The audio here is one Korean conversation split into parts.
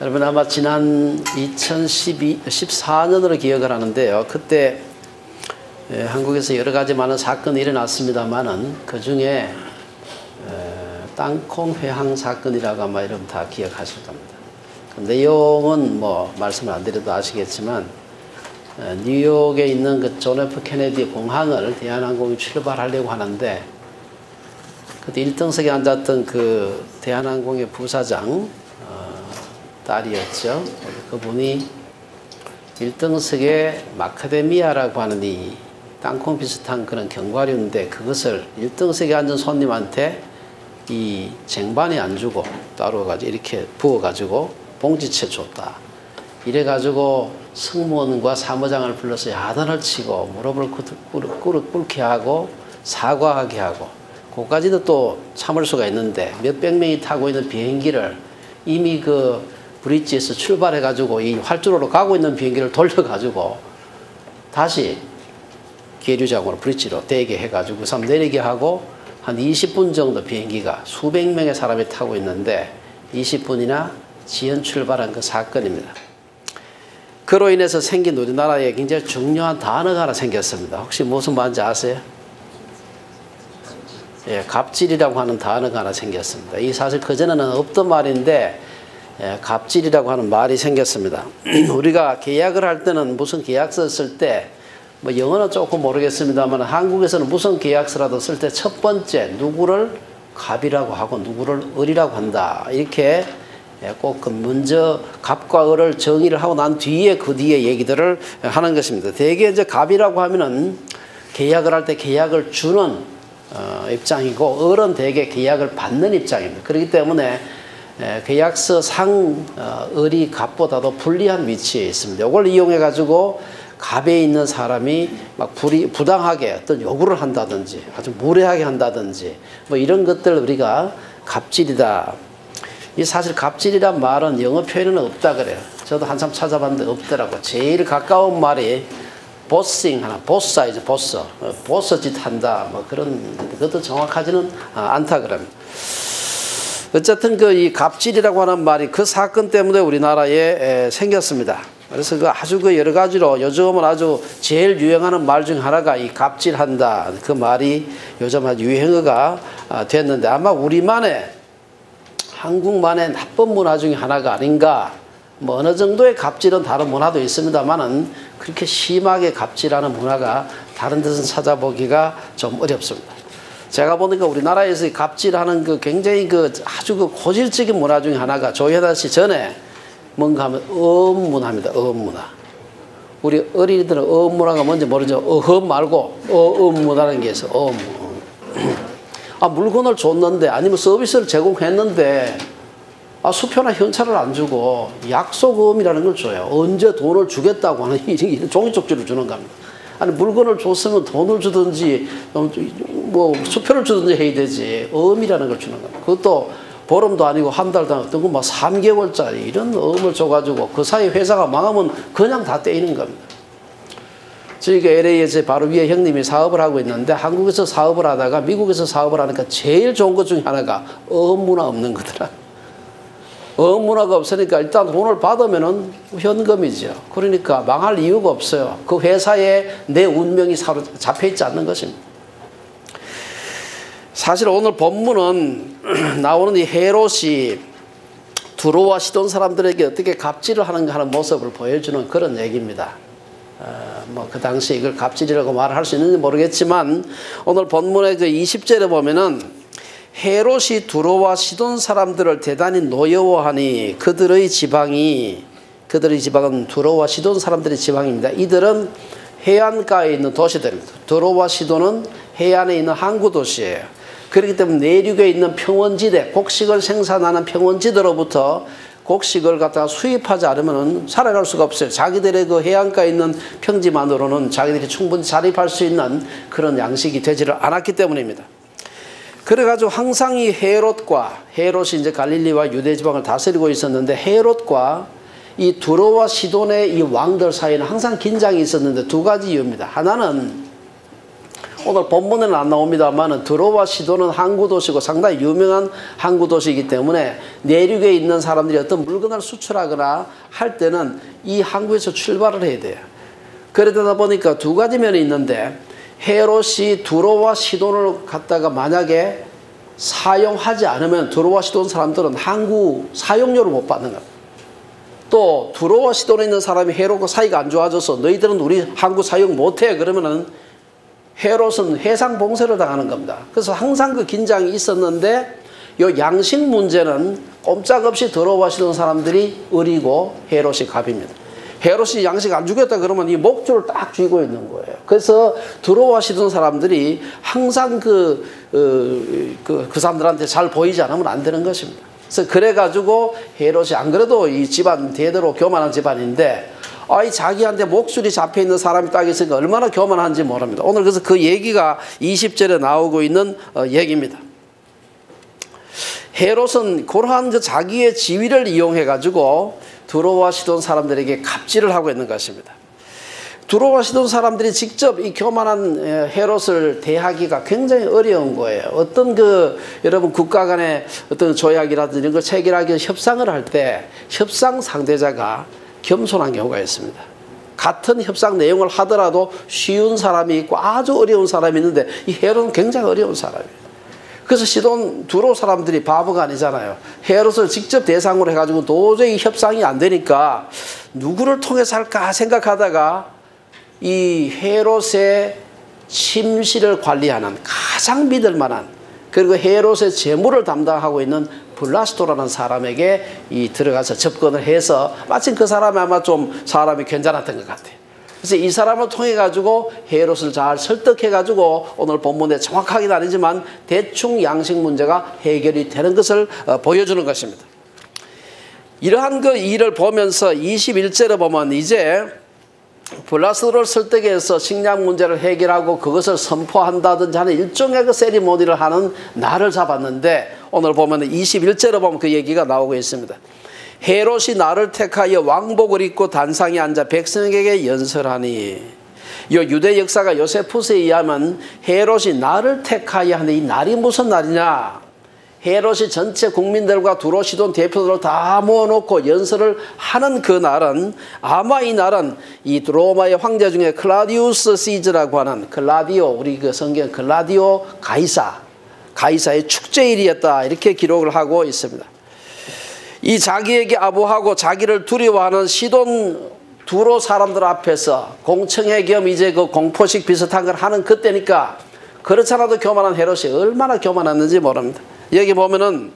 여러분 아마 지난 2014년으로 기억을 하는데요. 그때 한국에서 여러 가지 많은 사건이 일어났습니다만은 그 중에 땅콩 회항 사건이라고 아마 여러분 다 기억하실 겁니다. 그 내용은 뭐 말씀을 안 드려도 아시겠지만 뉴욕에 있는 그 존 F 케네디 공항을 대한항공이 출발하려고 하는데 그때 1등석에 앉았던 그 대한항공의 부사장 딸이었죠. 그분이 1등석에 마카데미아라고 하는 이 땅콩 비슷한 그런 견과류인데 그것을 1등석에 앉은 손님한테 이 쟁반에 안 주고 따로 가지고 이렇게 부어가지고 봉지채 줬다. 이래가지고 승무원과 사무장을 불러서 야단을 치고 무릎을 꿇게 하고 사과하게 하고 그까지도 또 참을 수가 있는데 몇백 명이 타고 있는 비행기를 이미 그 브릿지에서 출발해가지고 이 활주로로 가고 있는 비행기를 돌려가지고 다시 계류장으로 브릿지로 대게 해가지고 그 사람 내리게 하고 한 20분 정도 비행기가 수백 명의 사람이 타고 있는데 20분이나 지연 출발한 그 사건입니다. 그로 인해서 생긴 우리나라에 굉장히 중요한 단어가 하나 생겼습니다. 혹시 무슨 말인지 아세요? 예, 갑질이라고 하는 단어가 하나 생겼습니다. 이 사실 그전에는 없던 말인데 갑질이라고 하는 말이 생겼습니다. 우리가 계약을 할 때는 무슨 계약서 쓸 때 뭐 영어는 조금 모르겠습니다만 한국에서는 무슨 계약서라도 쓸 때 첫 번째 누구를 갑이라고 하고 누구를 을이라고 한다. 이렇게 꼭 그 먼저 갑과 을을 정의를 하고 난 뒤에 그 뒤에 얘기들을 하는 것입니다. 대개 이제 갑이라고 하면은 계약을 할 때 계약을 주는 입장이고 을은 대개 계약을 받는 입장입니다. 그렇기 때문에 계약서 상 을이 갑보다도 불리한 위치에 있습니다. 이걸 이용해 가지고 갑에 있는 사람이 막 부당하게 어떤 요구를 한다든지 아주 무례하게 한다든지 뭐 이런 것들 우리가 갑질이다. 이 사실 갑질이란 말은 영어 표현은 없다 그래요. 저도 한참 찾아봤는데 없더라고. 제일 가까운 말이 보싱 하나, 보스사이즈, 보스 짓 한다. 뭐 그런 그것도 정확하지는 않다 그럽니다. 어쨌든 그 이 갑질이라고 하는 말이 그 사건 때문에 우리나라에 생겼습니다. 그래서 그 아주 그 여러 가지로 요즘은 아주 제일 유행하는 말 중 하나가 이 갑질한다. 그 말이 요즘 아주 유행어가 됐는데 아마 우리만의 한국만의 나쁜 문화 중에 하나가 아닌가. 뭐 어느 정도의 갑질은 다른 문화도 있습니다만은 그렇게 심하게 갑질하는 문화가 다른 데서 찾아보기가 좀 어렵습니다. 제가 보니까 우리나라에서 갑질하는 그 굉장히 그 아주 그 고질적인 문화 중에 하나가 조혜다 씨 전에 뭔가 하면 어음문화입니다. 어음문화. 우리 어린이들은 어음문화가 뭔지 모르죠. 어흠 말고 어음문화라는 게 있어. 어음. 아, 물건을 줬는데 아니면 서비스를 제공했는데 수표나 현찰을 안 주고 약속음이라는 걸 줘요. 언제 돈을 주겠다고 하는 이런 종이쪽지를 주는 겁니다. 아니 물건을 줬으면 돈을 주든지 뭐 수표를 주든지 해야 되지 음이라는 걸 주는 겁니다. 그것도 보름도 아니고 한 달도 아니고 어떤 거 막 3개월짜리 이런 음을 줘가지고 그 사이 회사가 망하면 그냥 다 떼이는 겁니다. 저희가 LA에서 바로 위에 형님이 사업을 하고 있는데 한국에서 사업을 하다가 미국에서 사업을 하니까 제일 좋은 것 중에 하나가 어문화 없는 거더라. 어문화가 없으니까 일단 돈을 받으면은 현금이죠. 그러니까 망할 이유가 없어요. 그 회사에 내 운명이 잡혀 있지 않는 것입니다. 사실 오늘 본문은 나오는 이 헤롯이 두로와 시돈 사람들에게 어떻게 갑질을 하는가 하는 모습을 보여주는 그런 얘기입니다. 뭐 그 당시에 이걸 갑질이라고 말을 할 수 있는지 모르겠지만 오늘 본문의 그 20절에 보면은 헤롯이 두로와 시돈 사람들을 대단히 노여워하니 그들의 지방은 두로와 시돈 사람들의 지방입니다. 이들은 해안가에 있는 도시들입니다. 두로와 시돈은 해안에 있는 항구 도시예요. 그렇기 때문에 내륙에 있는 평원지대, 곡식을 생산하는 평원지대로부터 곡식을 갖다가 수입하지 않으면 살아갈 수가 없어요. 자기들의 그 해안가에 있는 평지만으로는 자기들이 충분히 자립할 수 있는 그런 양식이 되지를 않았기 때문입니다. 그래가지고 항상 이 헤롯이 이제 갈릴리와 유대 지방을 다스리고 있었는데 헤롯과 이 두로와 시돈의 이 왕들 사이에는 항상 긴장이 있었는데 두 가지 이유입니다. 하나는 오늘 본문에는 안 나옵니다만 드로와 시돈은 항구 도시고 상당히 유명한 항구 도시이기 때문에 내륙에 있는 사람들이 어떤 물건을 수출하거나 할 때는 이 항구에서 출발을 해야 돼요. 그러다 보니까 두 가지 면이 있는데 헤롯이 두로와 시돈을 갖다가 만약에 사용하지 않으면 두로와 시돈 사람들은 항구 사용료를 못 받는 겁니다. 또 두로와 시돈에 있는 사람이 헤롯과 사이가 안 좋아져서 너희들은 우리 항구 사용 못해 그러면은 헤롯은 해상 봉쇄를 당하는 겁니다. 그래서 항상 그 긴장이 있었는데 이 양식 문제는 꼼짝없이 두로와 시돈 사람들이 을이고 헤롯이 갑입니다. 헤롯이 양식 안 주겠다 그러면 이 목줄을 딱 쥐고 있는 거예요. 그래서 두로와 시돈 사람들이 항상 그 사람들한테 잘 보이지 않으면 안 되는 것입니다. 그래서 그래가지고 헤롯이 안 그래도 이 집안 대대로 교만한 집안인데 이 자기한테 목줄이 잡혀 있는 사람이 딱 있으니까 얼마나 교만한지 모릅니다. 오늘 그래서 그 얘기가 20절에 나오고 있는 얘기입니다. 헤롯은 그러한 그 자기의 지위를 이용해 가지고 두로와 시돈 사람들에게 갑질을 하고 있는 것입니다. 두로와 시돈 사람들이 직접 이 교만한 헤롯을 대하기가 굉장히 어려운 거예요. 어떤 여러분 국가 간의 어떤 조약이라든지 이런 걸 체결하기 협상을 할 때 협상 상대자가 겸손한 경우가 있습니다. 같은 협상 내용을 하더라도 쉬운 사람이 있고 아주 어려운 사람이 있는데 이 헤롯은 굉장히 어려운 사람이에요. 그래서 시돈 두로 사람들이 바보가 아니잖아요. 헤롯을 직접 대상으로 해가지고 도저히 협상이 안 되니까 누구를 통해서 할까 생각하다가 이 헤롯의 침실을 관리하는 가장 믿을 만한 그리고 헤롯의 재물을 담당하고 있는 블라스토라는 사람에게 들어가서 접근을 해서 마침 그 사람이 아마 좀 사람이 괜찮았던 것 같아요. 그래서 이 사람을 통해 가지고 헤롯을 잘 설득해 가지고 오늘 본문에 정확하게는 아니지만 대충 양식 문제가 해결이 되는 것을 보여주는 것입니다. 이러한 그 일을 보면서 21절에 보면 이제 블라스토를 설득해서 식량 문제를 해결하고 그것을 선포한다든지 하는 일종의 그 세리머니를 하는 날을 잡았는데 오늘 보면 21절에 보면 그 얘기가 나오고 있습니다. 헤롯이 나를 택하여 왕복을 입고 단상에 앉아 백성에게 연설하니 이 유대 역사가 요세푸스에 의하면 헤롯이 나를 택하여 하는 이 날이 무슨 날이냐 헤롯이 전체 국민들과 두로 시돈 대표들을 다 모아놓고 연설을 하는 그 날은 아마 이 날은 이 로마의 황제 중에 클라디우스 시즈라고 하는 클라디오 우리 그 성경 클라디오 가이사의 축제일이었다 이렇게 기록을 하고 있습니다. 이 자기에게 아부하고 자기를 두려워하는 시돈 두로 사람들 앞에서 공청회 겸 이제 그 공포식 비슷한 걸 하는 그때니까 그렇지 않아도 교만한 헤롯이 얼마나 교만했는지 모릅니다. 여기 보면은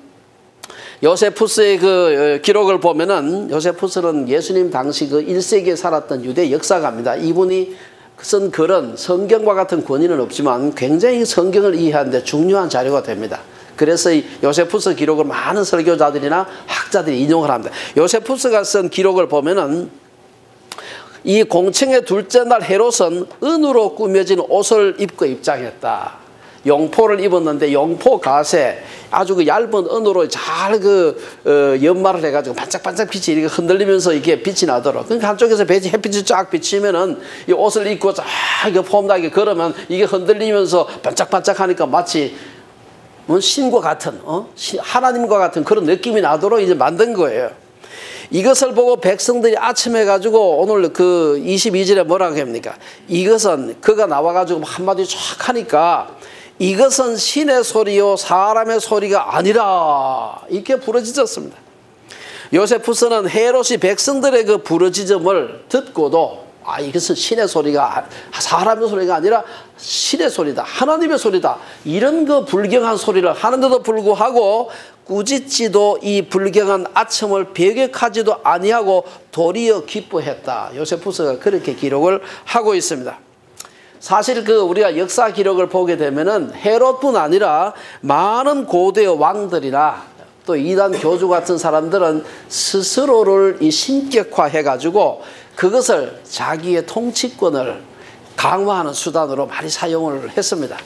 요세푸스의 그 기록을 보면은 요세푸스는 예수님 당시 그 1세기에 살았던 유대 역사가입니다. 이분이 쓴 글은 성경과 같은 권위는 없지만 굉장히 성경을 이해하는 데 중요한 자료가 됩니다. 그래서 이 요세푸스 기록을 많은 설교자들이나 학자들이 인용을 합니다. 요세푸스가 쓴 기록을 보면은 이 공청회 둘째 날 헤롯은 은으로 꾸며진 옷을 입고 입장했다. 용포를 입었는데 용포 갓에 아주 그 얇은 은으로 잘 연마를 해가지고 반짝반짝 빛이 이렇게 흔들리면서 이게 빛이 나도록. 그러니까 한쪽에서 햇빛이 쫙 비치면은 이 옷을 입고 쫙 폼나게 걸으면 이게 흔들리면서 반짝반짝하니까 마치 신과 같은 하나님과 같은 그런 느낌이 나도록 이제 만든 거예요. 이것을 보고 백성들이 아침에 가지고 오늘 그 22절에 뭐라고 합니까? 이것은 그가 나와가지고 한마디 쫙 하니까 이것은 신의 소리요 사람의 소리가 아니라 이렇게 부르짖었습니다. 요세푸스는 헤롯이 백성들의 그 부르짖음을 듣고도 이것은 신의 소리가 사람의 소리가 아니라 신의 소리다 하나님의 소리다 이런 그 불경한 소리를 하는데도 불구하고 꾸짖지도 이 불경한 아첨을 배격하지도 아니하고 도리어 기뻐했다. 요세푸스가 그렇게 기록을 하고 있습니다. 사실 우리가 역사 기록을 보게 되면은 헤롯뿐 아니라 많은 고대의 왕들이나 또 이단 교주 같은 사람들은 스스로를 이 신격화해 가지고 그것을 자기의 통치권을 강화하는 수단으로 많이 사용을 했습니다.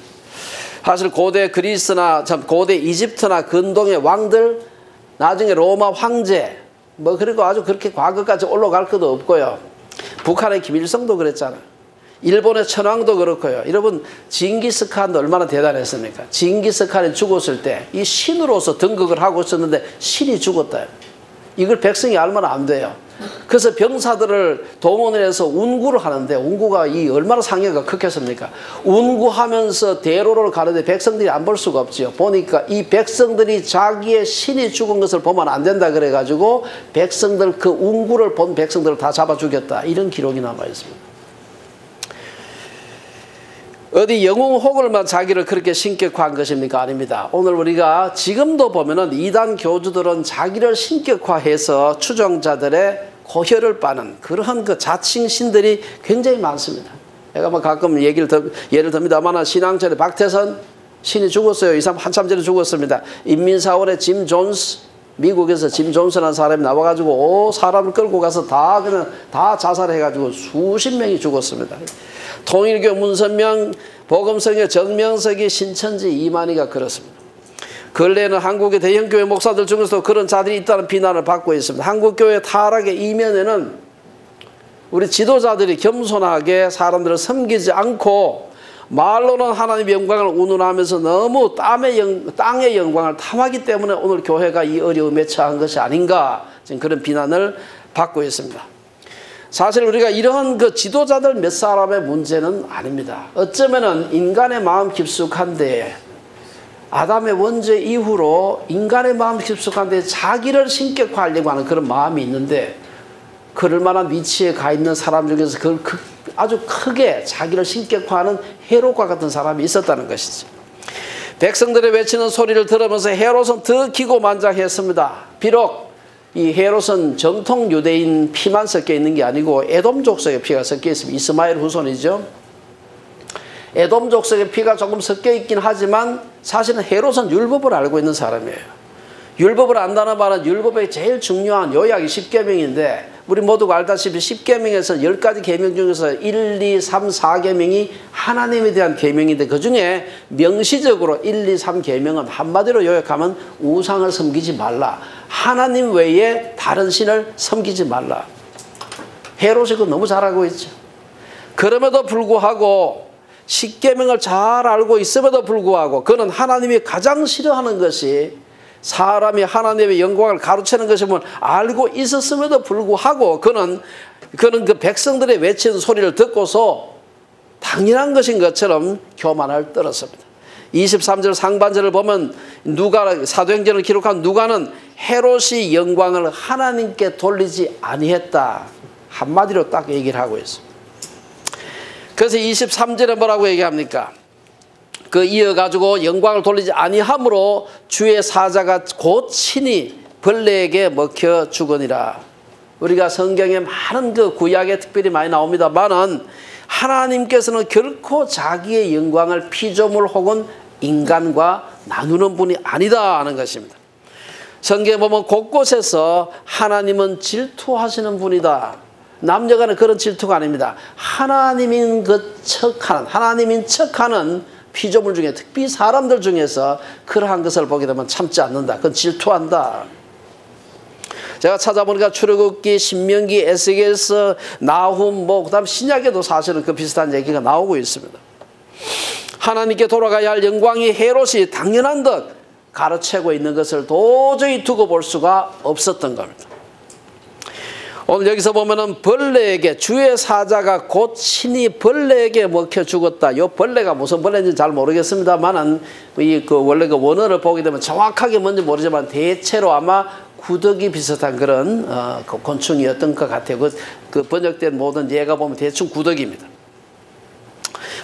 사실 고대 그리스나 고대 이집트나 근동의 왕들 나중에 로마 황제 그리고 아주 그렇게 과거까지 올라갈 것도 없고요. 북한의 김일성도 그랬잖아요. 일본의 천황도 그렇고요. 여러분 징기스칸도 얼마나 대단했습니까? 징기스칸이 죽었을 때 이 신으로서 등극을 하고 있었는데 신이 죽었다. 이걸 백성이 알면 안 돼요. 그래서 병사들을 동원을 해서 운구를 하는데 운구가 이 얼마나 상해가 크겠습니까? 운구하면서 대로를 가는데 백성들이 안 볼 수가 없지요. 보니까 이 백성들이 자기의 신이 죽은 것을 보면 안 된다 그래가지고 백성들 그 운구를 본 백성들을 다 잡아 죽였다. 이런 기록이 남아 있습니다. 어디 영웅호글만 자기를 그렇게 신격화한 것입니까? 아닙니다. 오늘 우리가 지금도 보면은 이단 교주들은 자기를 신격화해서 추종자들의 고혈을 빠는 그러한 그 자칭 신들이 굉장히 많습니다. 제가 뭐 가끔 예를 듭니다만 신앙철에 박태선 신이 죽었어요. 이 사람 한참 전에 죽었습니다. 인민사원의 짐 존스, 미국에서 짐 존스라는 사람이 나와가지고 사람을 끌고 가서 다 자살해가지고 수십 명이 죽었습니다. 통일교 문선명, 복음성의 정명석이, 신천지 이만희가 그렇습니다. 근래에는 한국의 대형교회 목사들 중에서도 그런 자들이 있다는 비난을 받고 있습니다. 한국교회 타락의 이면에는 우리 지도자들이 겸손하게 사람들을 섬기지 않고 말로는 하나님의 영광을 운운하면서 너무 땅의 영광을 탐하기 때문에 오늘 교회가 이 어려움에 처한 것이 아닌가, 지금 그런 비난을 받고 있습니다. 사실 우리가 이러한 그 지도자들 몇 사람의 문제는 아닙니다. 어쩌면은 인간의 마음 깊숙한데 아담의 원죄 이후로 인간의 마음 깊숙한데 자기를 신격화하려고 하는 그런 마음이 있는데 그럴 만한 위치에 가 있는 사람 중에서 그걸 아주 크게 자기를 신격화하는 헤롯과 같은 사람이 있었다는 것이죠. 백성들의 외치는 소리를 들으면서 헤롯은 더 기고만장했습니다. 비록 이 헤롯은 정통 유대인 피만 섞여 있는 게 아니고 에돔 족속의 피가 섞여 있습니다. 이스마엘 후손이죠. 에돔 족속의 피가 조금 섞여 있긴 하지만 사실은 헤롯은 율법을 알고 있는 사람이에요. 율법을 안다는 말은 율법의 제일 중요한 요약이 10계명인데 우리 모두가 알다시피 10계명에서 10가지 계명 중에서 1, 2, 3, 4계명이 하나님에 대한 계명인데 그중에 명시적으로 1, 2, 3 계명은 한마디로 요약하면 우상을 섬기지 말라. 하나님 외에 다른 신을 섬기지 말라. 헤롯이 그거 너무 잘 알고 있죠. 그럼에도 불구하고 10계명을 잘 알고 있음에도 불구하고 그는 하나님이 가장 싫어하는 것이 사람이 하나님의 영광을 가로채는 것임을 알고 있었음에도 불구하고 그는 그 백성들의 외치는 소리를 듣고서 당연한 것인 것처럼 교만을 떨었습니다. 23절 상반절을 보면 사도행전을 기록한 누가는 헤롯이 영광을 하나님께 돌리지 아니했다. 한마디로 딱 얘기를 하고 있습니다. 그래서 23절에 뭐라고 얘기합니까? 그 이어가지고 영광을 돌리지 아니함으로 주의 사자가 곧 친히 벌레에게 먹혀 죽으니라. 우리가 성경에 많은 그 구약에 특별히 많이 나옵니다만은 하나님께서는 결코 자기의 영광을 피조물 혹은 인간과 나누는 분이 아니다 하는 것입니다. 성경에 보면 곳곳에서 하나님은 질투하시는 분이다. 남녀간의 그런 질투가 아닙니다. 하나님인 척하는 피조물 중에 특히 사람들 중에서 그러한 것을 보게 되면 참지 않는다. 그건 질투한다. 제가 찾아보니까 출애굽기, 신명기, 에스겔서, 나훔, 그다음 신약에도 사실은 그 비슷한 얘기가 나오고 있습니다. 하나님께 돌아가야 할 영광이 헤롯이 당연한 듯 가로채고 있는 것을 도저히 두고 볼 수가 없었던 겁니다. 오늘 여기서 보면은 벌레에게 주의 사자가 곧 친히 벌레에게 먹혀 죽었다. 이 벌레가 무슨 벌레인지 잘 모르겠습니다만은 원래 그 원어를 보게 되면 정확하게 뭔지 모르지만 대체로 아마 구더기 비슷한 그런 그 곤충이었던 것 같아요. 그 번역된 모든 예가 보면 대충 구더기입니다.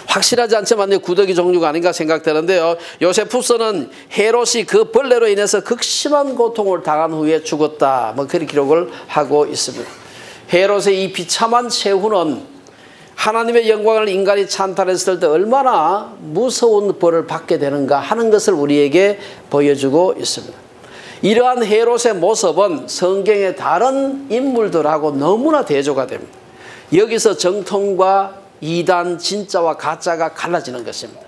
확실하지 않지만 구더기 종류가 아닌가 생각되는데요. 요세푸스는 헤롯이 그 벌레로 인해서 극심한 고통을 당한 후에 죽었다. 그런 기록을 하고 있습니다. 헤롯의 이 비참한 최후는 하나님의 영광을 인간이 찬탈했을 때 얼마나 무서운 벌을 받게 되는가 하는 것을 우리에게 보여주고 있습니다. 이러한 헤롯의 모습은 성경의 다른 인물들하고 너무나 대조가 됩니다. 여기서 정통과 이단, 진짜와 가짜가 갈라지는 것입니다.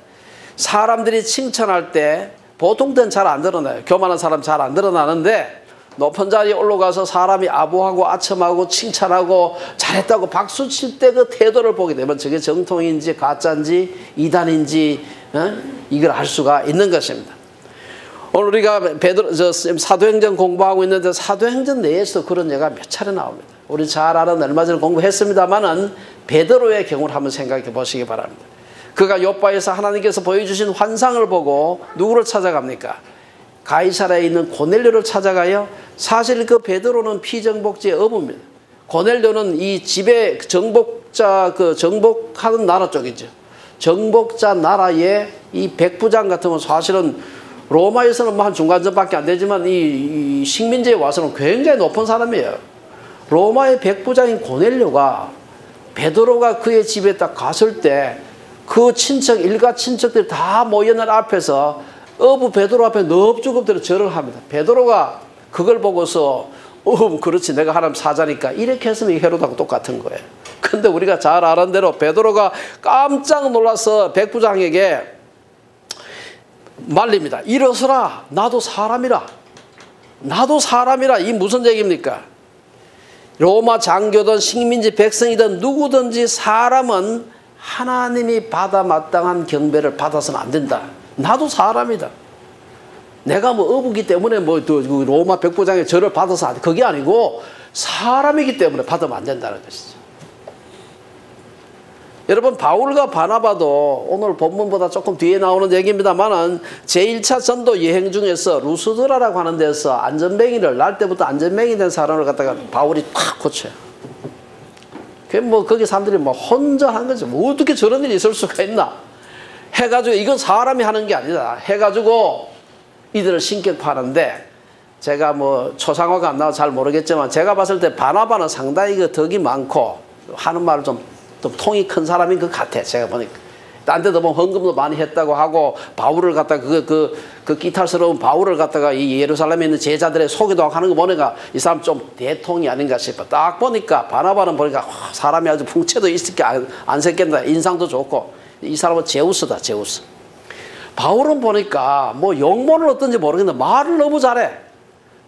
사람들이 칭찬할 때 보통 때는 잘 안 드러나요. 교만한 사람 잘 안 드러나는데 높은 자리에 올라가서 사람이 아부하고 아첨하고 칭찬하고 잘했다고 박수 칠 때 그 태도를 보게 되면 저게 정통인지 가짜인지 이단인지 이걸 알 수가 있는 것입니다. 오늘 우리가 사도행전 공부하고 있는데 사도행전 내에서 그런 예가 몇 차례 나옵니다. 우리 잘 아는 얼마 전에 공부했습니다만은 베드로의 경우를 한번 생각해 보시기 바랍니다. 그가 요바에서 하나님께서 보여주신 환상을 보고 누구를 찾아갑니까? 가이사랴에 있는 고넬료를 찾아가요. 사실 그 베드로는 피정복자의 어부입니다. 고넬료는 이 집의 정복자 정복하는 나라 쪽이죠. 정복자 나라의 이 백부장 같으면 사실은 로마에서는 뭐 한 중간점밖에 안 되지만 이 식민지에 와서는 굉장히 높은 사람이에요. 로마의 백부장인 고넬료가 베드로가 그의 집에 딱 갔을 때 그 친척 일가 친척들이 다 모여있는 앞에서 어부 베드로 앞에 넙죽 절을 합니다. 베드로가 그걸 보고서 그렇지 내가 하나님 사자니까 이렇게 했으면 헤롯하고 똑같은 거예요. 근데 우리가 잘 아는 대로 베드로가 깜짝 놀라서 백부장에게 말립니다. 일어서라 나도 사람이라. 나도 사람이라. 이 무슨 얘기입니까? 로마 장교든 식민지 백성이든 누구든지 사람은 하나님이 받아 마땅한 경배를 받아서는 안 된다. 나도 사람이다. 내가 뭐 어부기 때문에 뭐 로마 백부장의 절을 받아서 안 돼. 그게 아니고 사람이기 때문에 받으면 안 된다는 것이죠. 여러분 바울과 바나바도 오늘 본문보다 조금 뒤에 나오는 얘기입니다만은 제1차 전도 여행 중에서 루스드라라고 하는 데서 안전뱅이를 날 때부터 안전뱅이 된 사람을 갖다가 바울이 탁 고쳐요. 뭐 거기 사람들이 뭐 혼자 한 거죠. 뭐 어떻게 저런 일이 있을 수가 있나 해가지고 이건 사람이 하는 게 아니다 해가지고 이들을 신격파하는데 제가 뭐 초상화가 안 나와서 잘 모르겠지만 제가 봤을 때 바나바는 상당히 그 덕이 많고 하는 말을 좀 통이 큰 사람인 것 같아. 제가 보니까 딴 데도 보면 헌금도 많이 했다고 하고 바울을 갖다가 그 기탈스러운 바울을 갖다가 이 예루살렘에 있는 제자들의 소개도 하는 거 보니까 이 사람 좀 대통이 아닌가 싶어. 딱 보니까 바나바는 보니까 사람이 아주 풍채도 있을 게 안 생긴다. 인상도 좋고 이 사람은 제우스다. 제우스. 바울은 보니까 뭐 영문은 어떤지 모르겠는데 말을 너무 잘해.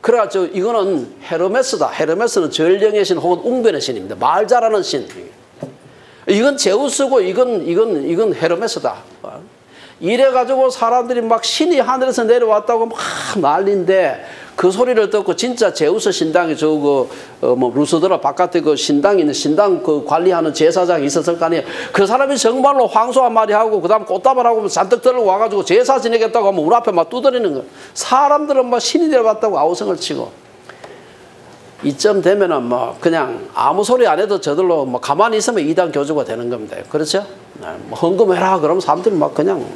그래가지고 이거는 헤르메스다. 헤르메스는 전령의 신 혹은 웅변의 신입니다. 말 잘하는 신. 이건 제우스고 이건 헤르메스다. 이래가지고 사람들이 막 신이 하늘에서 내려왔다고 막 난리인데 그 소리를 듣고 진짜 제우스 신당이 뭐 루스드라 바깥에 그 신당이 있는 신당 그 관리하는 제사장이 있었을 거 아니에요. 그 사람이 정말로 황소 한 마리 하고 그 다음 꽃다발하고 잔뜩 들고 와가지고 제사 지내겠다고 하면 우리 앞에 막 두드리는 거예요. 사람들은 막 신이 내려왔다고 아우성을 치고. 이쯤 되면은 뭐 그냥 아무 소리 안 해도 저들로 뭐 가만히 있으면 이단 교주가 되는 겁니다. 그렇죠? 뭐 헌금해라 그러면 사람들이 막 그냥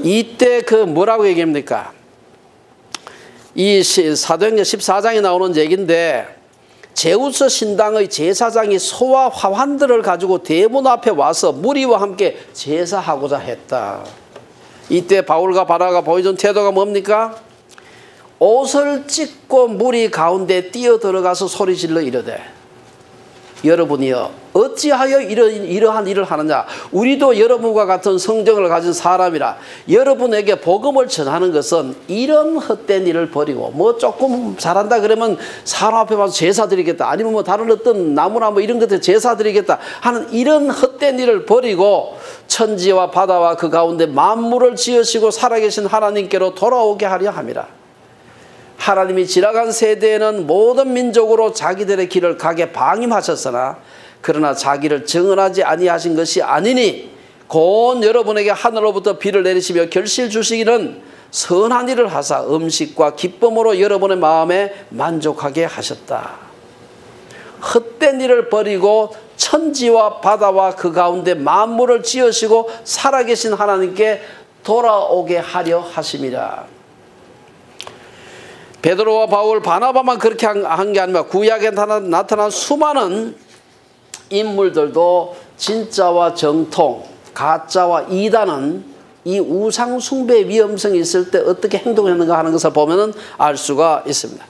이때 그 뭐라고 얘기합니까? 이 사도행전 14장에 나오는 얘기인데 제우스 신당의 제사장이 소와 화환들을 가지고 대문 앞에 와서 무리와 함께 제사하고자 했다. 이때 바울과 바나바가 보여준 태도가 뭡니까? 옷을 찢고 무리 가운데 뛰어 들어가서 소리질러 이르되 여러분이여 어찌하여 이러한 일을 하느냐. 우리도 여러분과 같은 성정을 가진 사람이라 여러분에게 복음을 전하는 것은 이런 헛된 일을 버리고 뭐 조금 잘한다 그러면 사람 앞에 와서 제사 드리겠다 아니면 뭐 다른 어떤 나무나 뭐 이런 것들 제사 드리겠다 하는 이런 헛된 일을 버리고 천지와 바다와 그 가운데 만물을 지으시고 살아계신 하나님께로 돌아오게 하려 함이라. 하나님이 지나간 세대에는 모든 민족으로 자기들의 길을 가게 방임하셨으나 그러나 자기를 증언하지 아니하신 것이 아니니 곧 여러분에게 하늘로부터 비를 내리시며 결실 주시기는 선한 일을 하사 음식과 기쁨으로 여러분의 마음에 만족하게 하셨다. 헛된 일을 버리고 천지와 바다와 그 가운데 만물을 지으시고 살아계신 하나님께 돌아오게 하려 하심이라. 베드로와 바울, 바나바만 그렇게 한 게 아니라 구약에 나타난 수많은 인물들도 진짜와 정통, 가짜와 이단은 이 우상 숭배의 위험성이 있을 때 어떻게 행동했는가 하는 것을 보면 알 수가 있습니다.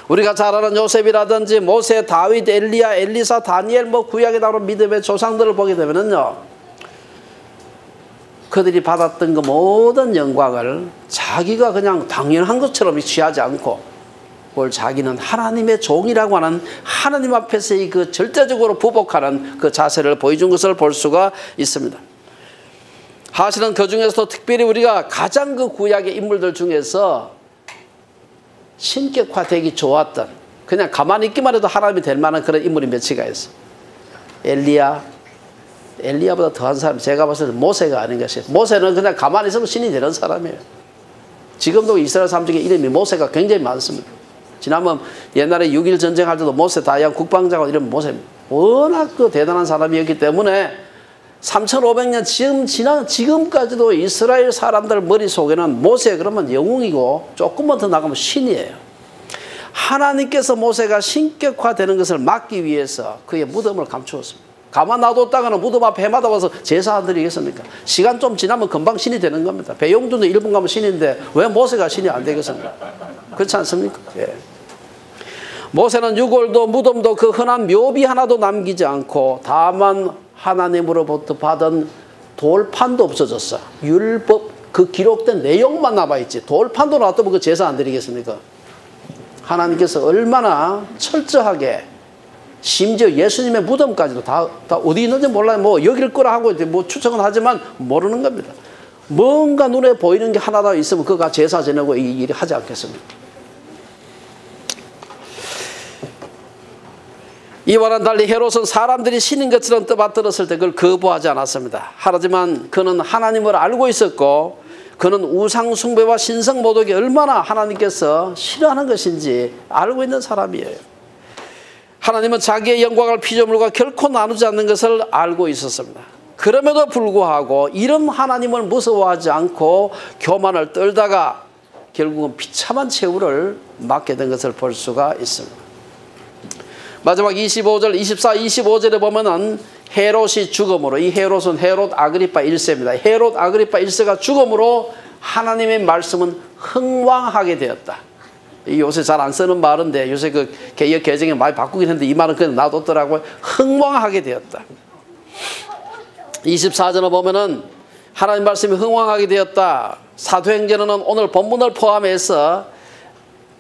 우리가 잘 아는 요셉이라든지 모세, 다윗, 엘리야, 엘리사, 다니엘 뭐 구약에 나오는 믿음의 조상들을 보게 되면은요. 그들이 받았던 그 모든 영광을 자기가 그냥 당연한 것처럼 취하지 않고 뭘 자기는 하나님의 종이라고 하는 하나님 앞에서의 그 절대적으로 부복하는 그 자세를 보여준 것을 볼 수가 있습니다. 사실은 그 중에서도 특별히 우리가 가장 그 구약의 인물들 중에서 신격화되기 좋았던, 그냥 가만히 있기만 해도 하나님이 될 만한 그런 인물이 몇이가 있어. 엘리야보다 더한 사람, 제가 봤을 때 모세가 아닌 것이에요. 모세는 그냥 가만히 있으면 신이 되는 사람이에요. 지금도 이스라엘 사람 중에 이름이 모세가 굉장히 많습니다. 지난번 옛날에 6.1 전쟁할 때도 모세 다이안 국방장관 이름 모세, 워낙 그 대단한 사람이었기 때문에 3500년 지금까지도 이스라엘 사람들 머릿속에는 모세 그러면 영웅이고 조금만 더 나가면 신이에요. 하나님께서 모세가 신격화되는 것을 막기 위해서 그의 무덤을 감추었습니다. 가만 놔뒀다가는 무덤 앞에 해마다 와서 제사 안 드리겠습니까? 시간 좀 지나면 금방 신이 되는 겁니다. 배용준도 일본 가면 신인데 왜 모세가 신이 안 되겠습니까? 그렇지 않습니까? 예. 모세는 유골도 무덤도 그 흔한 묘비 하나도 남기지 않고 다만 하나님으로부터 받은 돌판도 없어졌어. 율법 그 기록된 내용만 남아있지. 돌판도 놔두면 그 제사 안 드리겠습니까? 하나님께서 얼마나 철저하게, 심지어 예수님의 무덤까지도 다 어디 있는지 몰라요. 뭐 여길 거라 하고 뭐 추측은 하지만 모르는 겁니다. 뭔가 눈에 보이는 게 하나다 있으면 그가 제사 지내고 이 일을 하지 않겠습니까? 이와는 달리 헤롯은 사람들이 신인 것처럼 떠받들었을 때 그걸 거부하지 않았습니다. 하지만 그는 하나님을 알고 있었고 그는 우상 숭배와 신성 모독이 얼마나 하나님께서 싫어하는 것인지 알고 있는 사람이에요. 하나님은 자기의 영광을 피조물과 결코 나누지 않는 것을 알고 있었습니다. 그럼에도 불구하고 이런 하나님을 무서워하지 않고 교만을 떨다가 결국은 비참한 최후를 맞게 된 것을 볼 수가 있습니다. 마지막 25절, 24, 25절에 보면은 헤롯이 죽음으로, 이 헤롯은 헤롯 아그리파 1세입니다. 헤롯 아그리파 1세가 죽음으로 하나님의 말씀은 흥왕하게 되었다. 요새 잘 안 쓰는 말인데 요새 그 개역 개정에 많이 바꾸긴 했는데 이 말은 그냥 놔뒀더라고요. 흥왕하게 되었다. 24절에 보면은 하나님 말씀이 흥왕하게 되었다. 사도행전에는 오늘 본문을 포함해서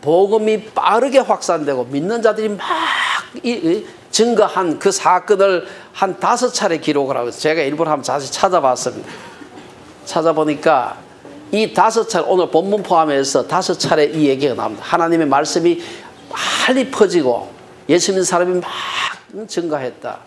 복음이 빠르게 확산되고 믿는 자들이 막 증거한 그 사건을 한 5차례 기록을 하고 있어요. 제가 일부러 한번 자세히 찾아봤습니다. 찾아보니까 이 5차례, 오늘 본문 포함해서 5차례 이 얘기가 나옵니다. 하나님의 말씀이 빨리 퍼지고 예수 믿는 사람이 막 증가했다.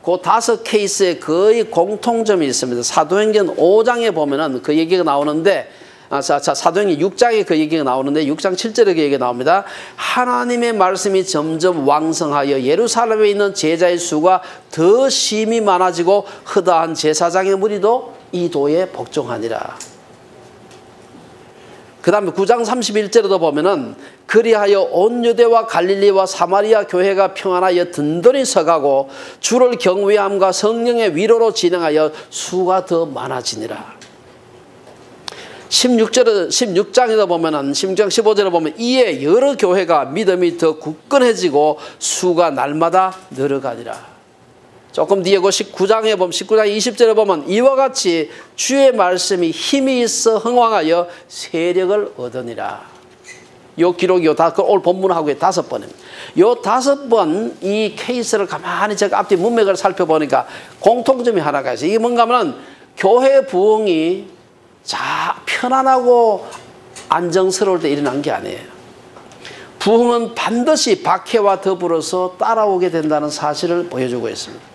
그 5케이스에 거의 공통점이 있습니다. 사도행전 5장에 보면은 그 얘기가 나오는데, 사도행전 6장에 그 얘기가 나오는데 6장 7절에 그 얘기가 나옵니다. 하나님의 말씀이 점점 왕성하여 예루살렘에 있는 제자의 수가 더 심히 많아지고 허다한 제사장의 무리도 이 도에 복종하니라. 그 다음에 9장 31절에도 보면은 그리하여 온 유대와 갈릴리와 사마리아 교회가 평안하여 든든히 서가고 주를 경외함과 성령의 위로로 진행하여 수가 더 많아지니라. 16장에도 보면은 16장 15절에 보면 이에 여러 교회가 믿음이 더 굳건해지고 수가 날마다 늘어가니라. 조금 뒤에 그 19장에 보면 19장 20절에 보면 이와 같이 주의 말씀이 힘이 있어 흥왕하여 세력을 얻으니라. 요 기록이 오늘 본문하고 5번입니다. 요 5번 이 케이스를 가만히 제가 앞뒤 문맥을 살펴보니까 공통점이 하나가 있어요. 이게 뭔가 하면 교회 부흥이 편안하고 안정스러울 때 일어난 게 아니에요. 부흥은 반드시 박해와 더불어서 따라오게 된다는 사실을 보여주고 있습니다.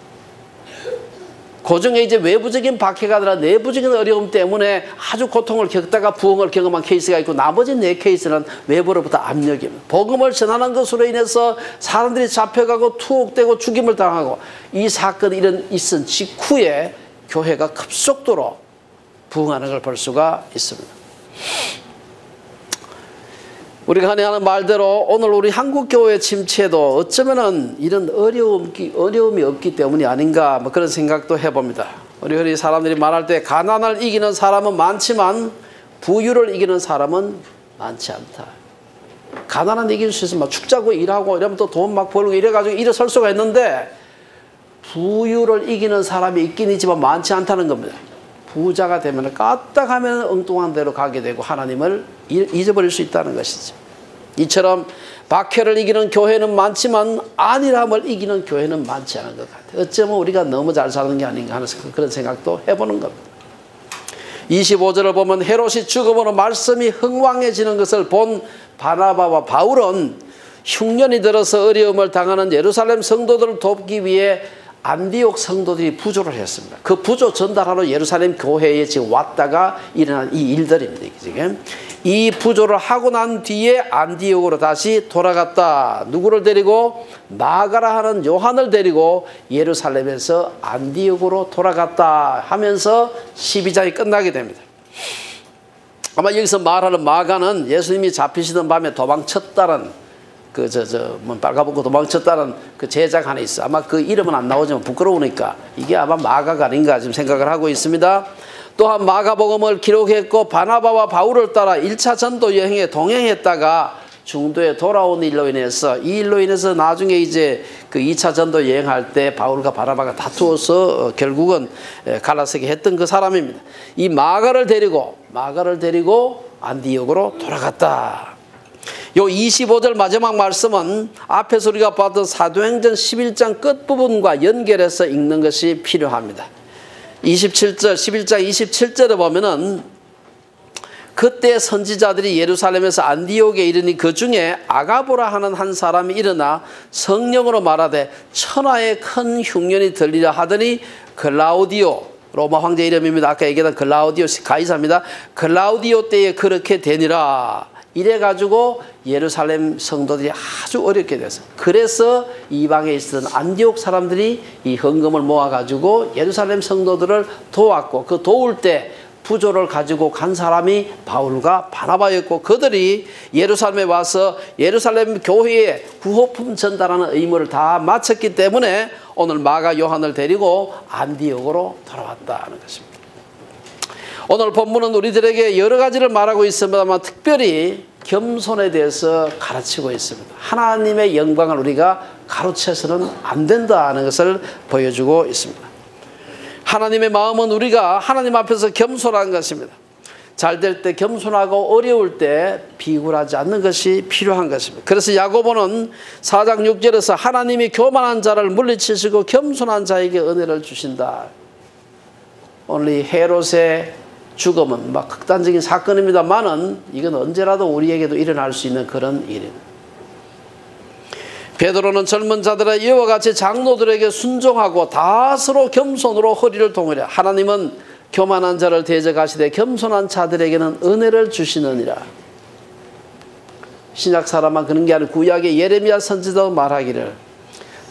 그 중에 이제 외부적인 박해가 아니라 내부적인 어려움 때문에 아주 고통을 겪다가 부흥을 경험한 케이스가 있고 나머지 4케이스는 외부로부터 압력입니다. 복음을 전하는 것으로 인해서 사람들이 잡혀가고 투옥되고 죽임을 당하고 이 사건이 있은 직후에 교회가 급속도로 부흥하는 걸 볼 수가 있습니다. 우리가 흔히 하는 말대로 오늘 우리 한국교회 침체도 어쩌면은 이런 어려움이 없기 때문이 아닌가 뭐 그런 생각도 해봅니다. 우리 사람들이 말할 때 가난을 이기는 사람은 많지만 부유를 이기는 사람은 많지 않다. 가난은 이길 수 있으면 막 축자고 일하고 이러면 또 돈 막 벌고 이래가지고 일어설 수가 있는데 부유를 이기는 사람이 있긴 있지만 많지 않다는 겁니다. 부자가 되면 까딱하면 엉뚱한 대로 가게 되고 하나님을 잊어버릴 수 있다는 것이죠. 이처럼 박해를 이기는 교회는 많지만 안일함을 이기는 교회는 많지 않은 것 같아요. 어쩌면 우리가 너무 잘 사는 게 아닌가 하는 그런 생각도 해보는 겁니다. 25절을 보면 헤롯이 죽음으로 말씀이 흥왕해지는 것을 본 바나바와 바울은 흉년이 들어서 어려움을 당하는 예루살렘 성도들을 돕기 위해 안디옥 성도들이 부조를 했습니다. 그 부조 전달하러 예루살렘 교회에 지금 왔다가 일어난 이 일들입니다. 지금 이 부조를 하고 난 뒤에 안디옥으로 다시 돌아갔다. 누구를 데리고? 마가라 하는 요한을 데리고 예루살렘에서 안디옥으로 돌아갔다 하면서 12장이 끝나게 됩니다. 아마 여기서 말하는 마가는 예수님이 잡히시던 밤에 도망쳤다는 빨가벗고 도망쳤다는 그 제자가 하나 있어. 아마 그 이름은 안 나오지만 부끄러우니까 이게 아마 마가가 아닌가 지금 생각을 하고 있습니다. 또한 마가복음을 기록했고 바나바와 바울을 따라 1차 전도 여행에 동행했다가 중도에 돌아온 일로 인해서 이 일로 인해서 나중에 이제 그 2차 전도 여행할 때 바울과 바나바가 다투어서 결국은 갈라서게 했던 그 사람입니다. 이 마가를 데리고 안디옥으로 돌아갔다. 요 25절 마지막 말씀은 앞에서 우리가 봤던 사도행전 11장 끝부분과 연결해서 읽는 것이 필요합니다. 27절, 11장 27절에 보면은 그때 선지자들이 예루살렘에서 안디옥에 이르니 그 중에 아가보라 하는 한 사람이 일어나 성령으로 말하되 천하에 큰 흉년이 들리라 하더니 클라우디오, 로마 황제 이름입니다. 아까 얘기했던 클라우디오 가이사입니다. 클라우디오 때에 그렇게 되니라. 이래가지고 예루살렘 성도들이 아주 어렵게 됐어요. 그래서 이방에 있었던 안디옥 사람들이 이 헌금을 모아가지고 예루살렘 성도들을 도왔고 그 도울 때 부조를 가지고 간 사람이 바울과 바나바였고 그들이 예루살렘에 와서 예루살렘 교회에 구호품 전달하는 의무를 다 마쳤기 때문에 오늘 마가 요한을 데리고 안디옥으로 돌아왔다는 것입니다. 오늘 본문은 우리들에게 여러 가지를 말하고 있습니다만 특별히 겸손에 대해서 가르치고 있습니다. 하나님의 영광을 우리가 가로채서는 안 된다는 것을 보여주고 있습니다. 하나님의 마음은 우리가 하나님 앞에서 겸손한 것입니다. 잘 될 때 겸손하고 어려울 때 비굴하지 않는 것이 필요한 것입니다. 그래서 야고보는 4장 6절에서 하나님이 교만한 자를 물리치시고 겸손한 자에게 은혜를 주신다. 오늘 이 헤롯의 죽음은 막 극단적인 사건입니다만은 이건 언제라도 우리에게도 일어날 수 있는 그런 일입니다. 베드로는 젊은 자들의 이와 같이 장로들에게 순종하고 다스로 겸손으로 허리를 동이라. 하나님은 교만한 자를 대적하시되 겸손한 자들에게는 은혜를 주시느니라. 신약 사람만 그런 게 아니라 구약의 예레미야 선지자도 말하기를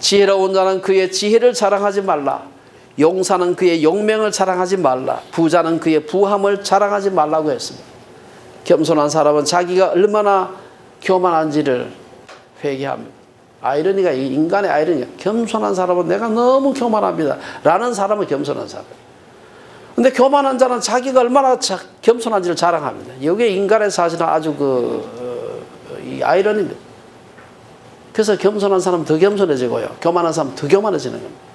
지혜로운 자는 그의 지혜를 자랑하지 말라. 용사는 그의 용맹을 자랑하지 말라. 부자는 그의 부함을 자랑하지 말라고 했습니다. 겸손한 사람은 자기가 얼마나 교만한지를 회개합니다. 아이러니가 이 인간의 아이러니가 겸손한 사람은 내가 너무 교만합니다 라는 사람은 겸손한 사람. 근데 교만한 자는 자기가 얼마나 겸손한지를 자랑합니다. 이게 인간의 사실은 아주 이 아이러니입니다. 그래서 겸손한 사람은 더 겸손해지고요, 교만한 사람은 더 교만해지는 겁니다.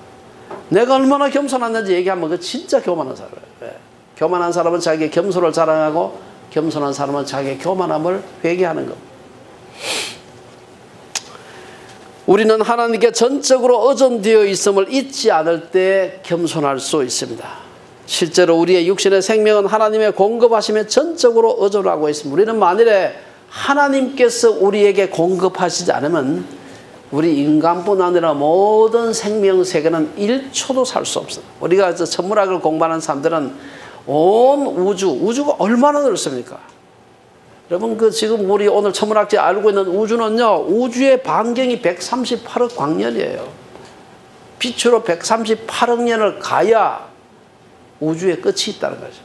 내가 얼마나 겸손한지 얘기하면 그 진짜 교만한 사람이에요. 네. 교만한 사람은 자기의 겸손을 자랑하고 겸손한 사람은 자기의 교만함을 회개하는 겁니다. 우리는 하나님께 전적으로 의존되어 있음을 잊지 않을 때 겸손할 수 있습니다. 실제로 우리의 육신의 생명은 하나님의 공급하심에 전적으로 의존하고 있습니다. 우리는 만일에 하나님께서 우리에게 공급하시지 않으면 우리 인간뿐 아니라 모든 생명세계는 1초도 살 수 없어요. 우리가 천문학을 공부하는 사람들은 온 우주가 얼마나 넓습니까? 여러분 지금 우리 오늘 천문학자에 알고 있는 우주는요, 우주의 반경이 138억 광년이에요. 빛으로 138억 년을 가야 우주의 끝이 있다는 거죠.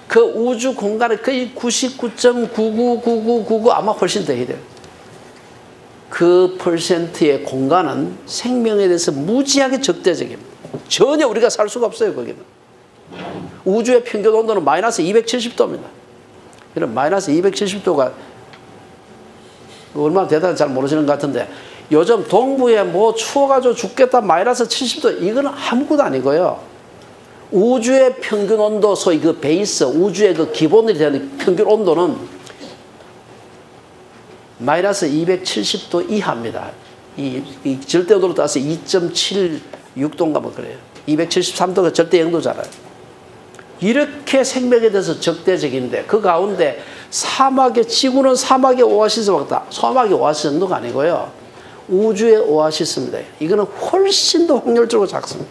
그 우주 공간의 거의 99.999999 아마 훨씬 더 해야 돼요. 그 퍼센트의 공간은 생명에 대해서 무지하게 적대적입니다. 전혀 우리가 살 수가 없어요. 거기는 우주의 평균 온도는 마이너스 270도입니다. 이런 마이너스 270도가 얼마나 대단한지 잘 모르시는 것 같은데, 요즘 동부에 뭐 추워가지고 죽겠다 마이너스 70도, 이건 아무것도 아니고요. 우주의 평균 온도, 소위 그 베이스, 우주의 그 기본이 되는 평균 온도는 마이너스 270도 이하입니다. 이 절대 온도로 따라서 2.76도인가 뭐 그래요. 273도가 절대 영도잖아요. 이렇게 생명에 대해서 적대적인데 그 가운데 지구는 사막의 오아시스밖에 사막의 오아시스 정도가 아니고요. 우주의 오아시스입니다. 이거는 훨씬 더 확률적으로 작습니다.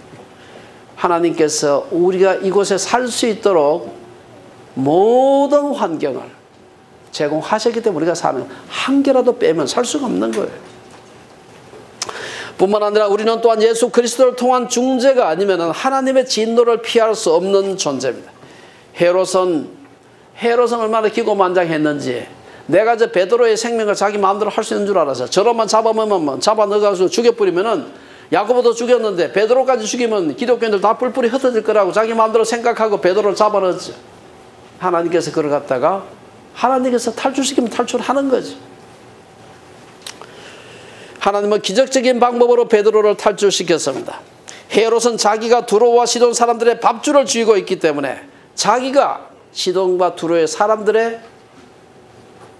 하나님께서 우리가 이곳에 살 수 있도록 모든 환경을 제공하셨기 때문에 우리가 사는 한 개라도 빼면 살 수가 없는 거예요. 뿐만 아니라 우리는 또한 예수 그리스도를 통한 중재가 아니면 하나님의 진노를 피할 수 없는 존재입니다. 헤롯은 얼마나 기고만장했는지 내가 저 베드로의 생명을 자기 마음대로 할 수 있는 줄 알아서 저런만 잡아먹으면 잡아 넣어가지고 죽여버리면은 야고보도 죽였는데 베드로까지 죽이면 기독교인들 다 뿔뿔이 흩어질 거라고 자기 마음대로 생각하고 베드로를 잡아넣었죠. 하나님께서 그걸 갖다가 하나님께서 탈출시키면 탈출하는 거지. 하나님은 기적적인 방법으로 베드로를 탈출시켰습니다. 헤롯은 자기가 두로와 시돈 사람들의 밥줄을 쥐고 있기 때문에 자기가 시돈과 두로의 사람들의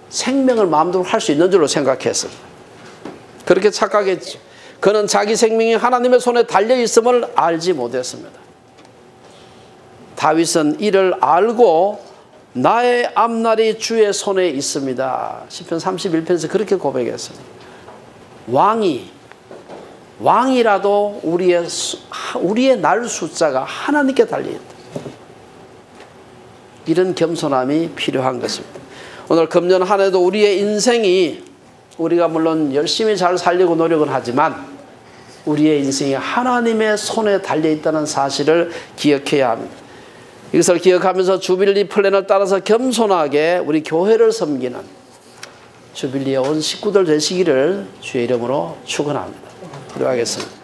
생명을 마음대로 할 수 있는 줄로 생각했습니다. 그렇게 착각했죠. 그는 자기 생명이 하나님의 손에 달려있음을 알지 못했습니다. 다윗은 이를 알고 나의 앞날이 주의 손에 있습니다. 시편 31편에서 그렇게 고백했습니다. 왕이라도 우리의 날 숫자가 하나님께 달려있다. 이런 겸손함이 필요한 것입니다. 오늘 금년 한 해도 우리의 인생이 우리가 물론 열심히 잘 살려고 노력은 하지만 우리의 인생이 하나님의 손에 달려있다는 사실을 기억해야 합니다. 이것을 기억하면서 주빌리 플랜을 따라서 겸손하게 우리 교회를 섬기는 주빌리에 온 식구들 되시기를 주의 이름으로 축원합니다. 기도하겠습니다.